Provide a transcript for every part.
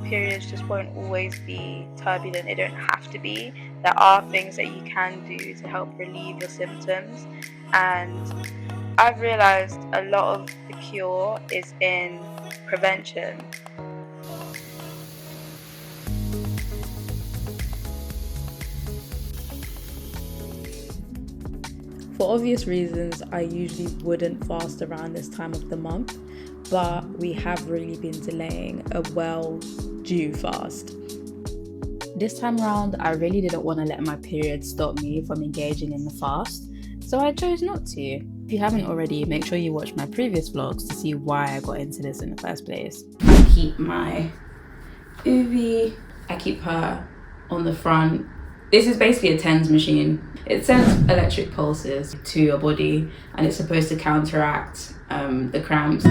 periods just won't always be turbulent. They don't have to be. There are things that you can do to help relieve your symptoms. And I've realized a lot of the cure is in prevention. For obvious reasons, I usually wouldn't fast around this time of the month, but we have really been delaying a well-due fast. This time around, I really didn't want to let my period stop me from engaging in the fast, so I chose not to. If you haven't already, make sure you watch my previous vlogs to see why I got into this in the first place. I keep my Uvi, I keep her on the front. This is basically a TENS machine. It sends electric pulses to your body and it's supposed to counteract the cramps.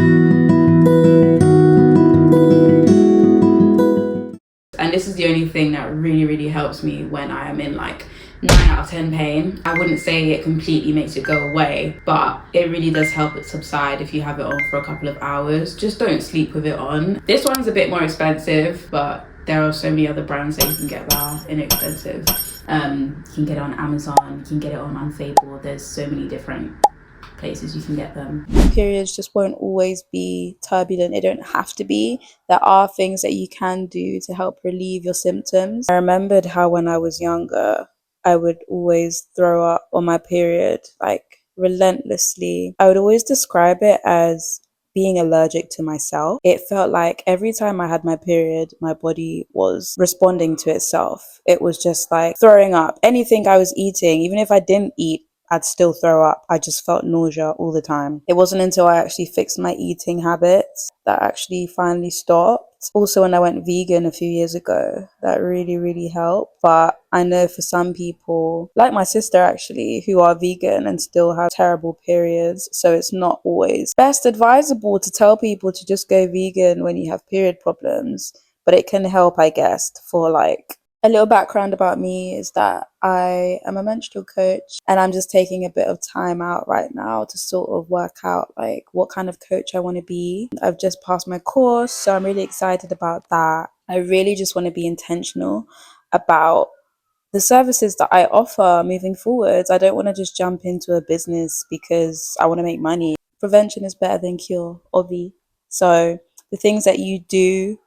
And this is the only thing that really helps me when I am in like 9 out of 10 pain. I wouldn't say it completely makes it go away, but it really does help it subside if you have it on for a couple of hours. Just don't sleep with it on. This one's a bit more expensive, but there are so many other brands that you can get that are inexpensive. You can get it on Amazon, you can get it on Unfable. There's so many different places you can get them. Periods just won't always be turbulent. They don't have to be. There are things that you can do to help relieve your symptoms. I remembered how when I was younger, I would always throw up on my period, like relentlessly. I would always describe it as being allergic to myself. It felt like every time I had my period, my body was responding to itself. It was just like throwing up. Anything I was eating, even if I didn't eat, I'd still throw up. I just felt nausea all the time. It wasn't until I actually fixed my eating habits that actually finally stopped. Also, when I went vegan a few years ago, that really helped. But I know for some people, like my sister actually, who are vegan and still have terrible periods, so it's not always best advisable to tell people to just go vegan when you have period problems. But it can help, I guess, for like a little background about me is that I am a menstrual coach and I'm just taking a bit of time out right now to sort of work out like what kind of coach I want to be. I've just passed my course, so I'm really excited about that. I really just want to be intentional about the services that I offer moving forwards. I don't want to just jump into a business because I want to make money. Prevention is better than cure, obvi. So the things that you do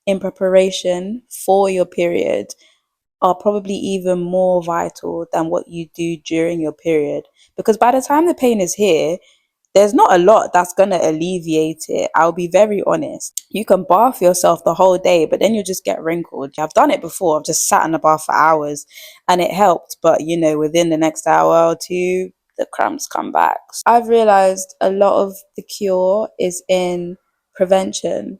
in preparation for your period are probably even more vital than what you do during your period. Because by the time the pain is here, there's not a lot that's going to alleviate it. I'll be very honest. You can bath yourself the whole day, but then you'll just get wrinkled. I've done it before. I've just sat in the bath for hours and it helped. But, you know, within the next hour or two, the cramps come back. I've realized a lot of the cure is in prevention.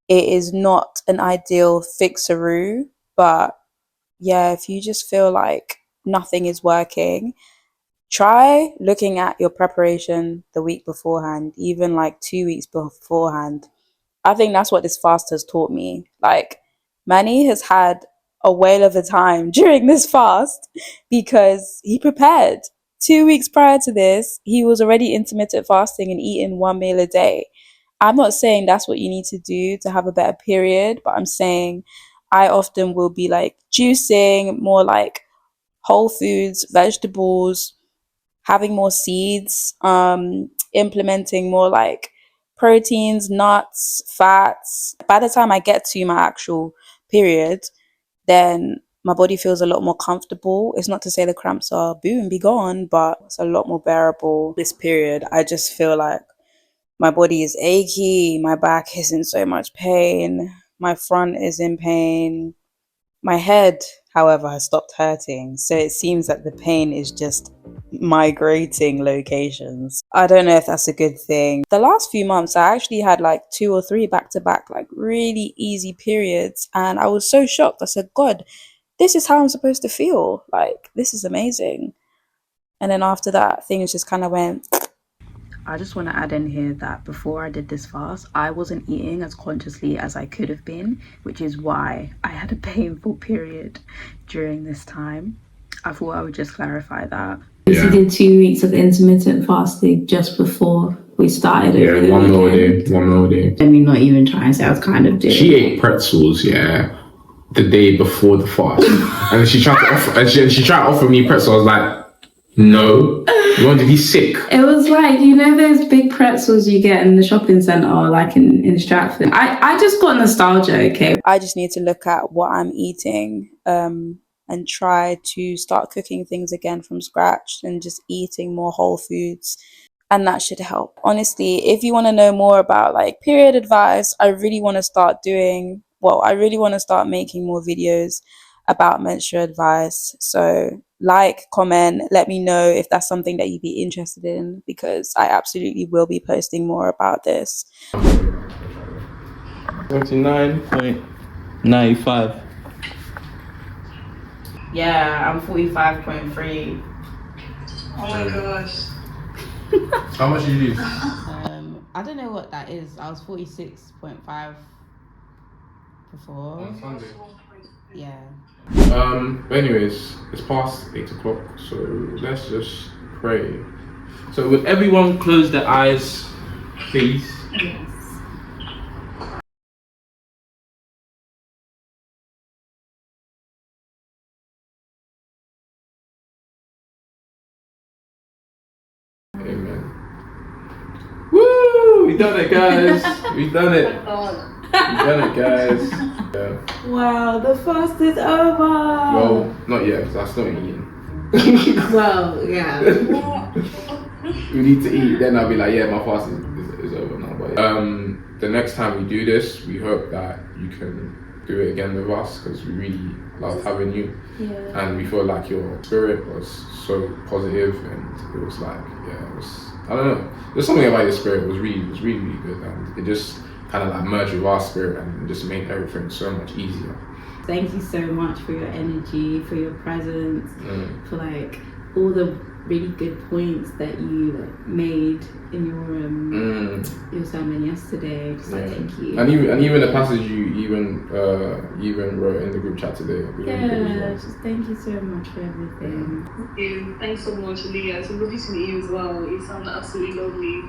It is not an ideal fixaroo, but yeah, if you just feel like nothing is working, try looking at your preparation the week beforehand, even like 2 weeks beforehand. I think that's what this fast has taught me. Like, Manny has had a whale of a time during this fast because he prepared. 2 weeks prior to this, he was already intermittent fasting and eating one meal a day. I'm not saying that's what you need to do to have a better period, but I'm saying I often will be like juicing, more like whole foods, vegetables, having more seeds, implementing more like proteins, nuts, fats. By the time I get to my actual period, then my body feels a lot more comfortable. It's not to say the cramps are boom, be gone, but it's a lot more bearable this period. I just feel like my body is achy, my back is in so much pain, my front is in pain. My head, however, has stopped hurting, so it seems that the pain is just migrating locations. I don't know if that's a good thing. The last few months, I actually had like 2 or 3 back to back, like really easy periods, and I was so shocked. I said, God, this is how I'm supposed to feel. Like, this is amazing. And then after that, things just kind of went. I just want to add in here that before I did this fast, I wasn't eating as consciously as I could have been, which is why I had a painful period during this time. I thought I would just clarify that. Yeah. You did 2 weeks of intermittent fasting just before we started. Yeah, one meal a day. One meal a day. Let me not even try and say I was kind of doing. She ate pretzels, yeah, the day before the fast, and she tried to offer. And she tried to offer me pretzels. I was like, no, you want to be sick. It was like, you know, those big pretzels you get in the shopping centre or like in Stratford. I just got nostalgia. Okay. I just need to look at what I'm eating. And try to start cooking things again from scratch and just eating more whole foods. And that should help. Honestly, if you want to know more about like period advice, I really want to start making more videos about menstrual advice. So like, comment, let me know if that's something that you'd be interested in, because I absolutely will be posting more about this. 39.95. Yeah, I'm 45.3. Oh my gosh. How much did you lose? I don't know what that is. I was 46.5 before. On Sunday. Yeah. But anyways, it's past 8 o'clock, so let's just pray. So would everyone close their eyes, please? Yes. Amen. Woo! We done it, guys. We done it. We done it, guys. Yeah. Wow, the fast is over. Well, not yet, because I still ain't eating. Well, yeah. We need to eat. Then I'll be like, yeah, my fast is over now. But the next time we do this, we hope that you can do it again with us, because we really love having you. Yeah. And we feel like your spirit was so positive, and it was like, yeah, it was, I don't know, there's something about your spirit was really good, and it just kind of like merged with our spirit and just made everything so much easier. Thank you so much for your energy, for your presence, for like all the really good points that you like made in your sermon yesterday. Just like thank you. And even the passage you even wrote in the group chat today. Yeah, just thank you so much for everything. Thank you. Thanks so much, Leah. It's lovely to meet you as well. You sound absolutely lovely.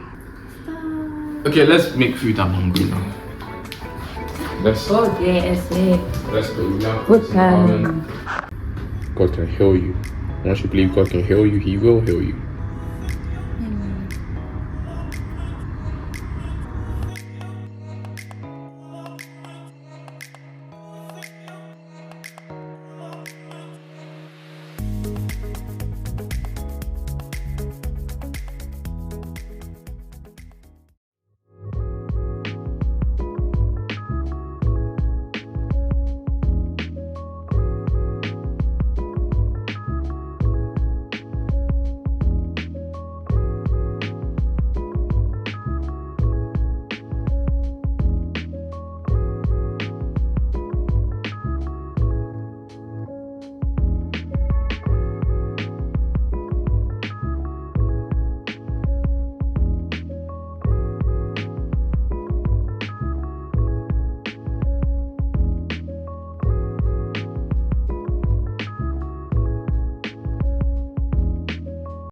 Okay, let's make food. I'm hungry now. Let's go now. God can heal you. Once you believe God can heal you, He will heal you.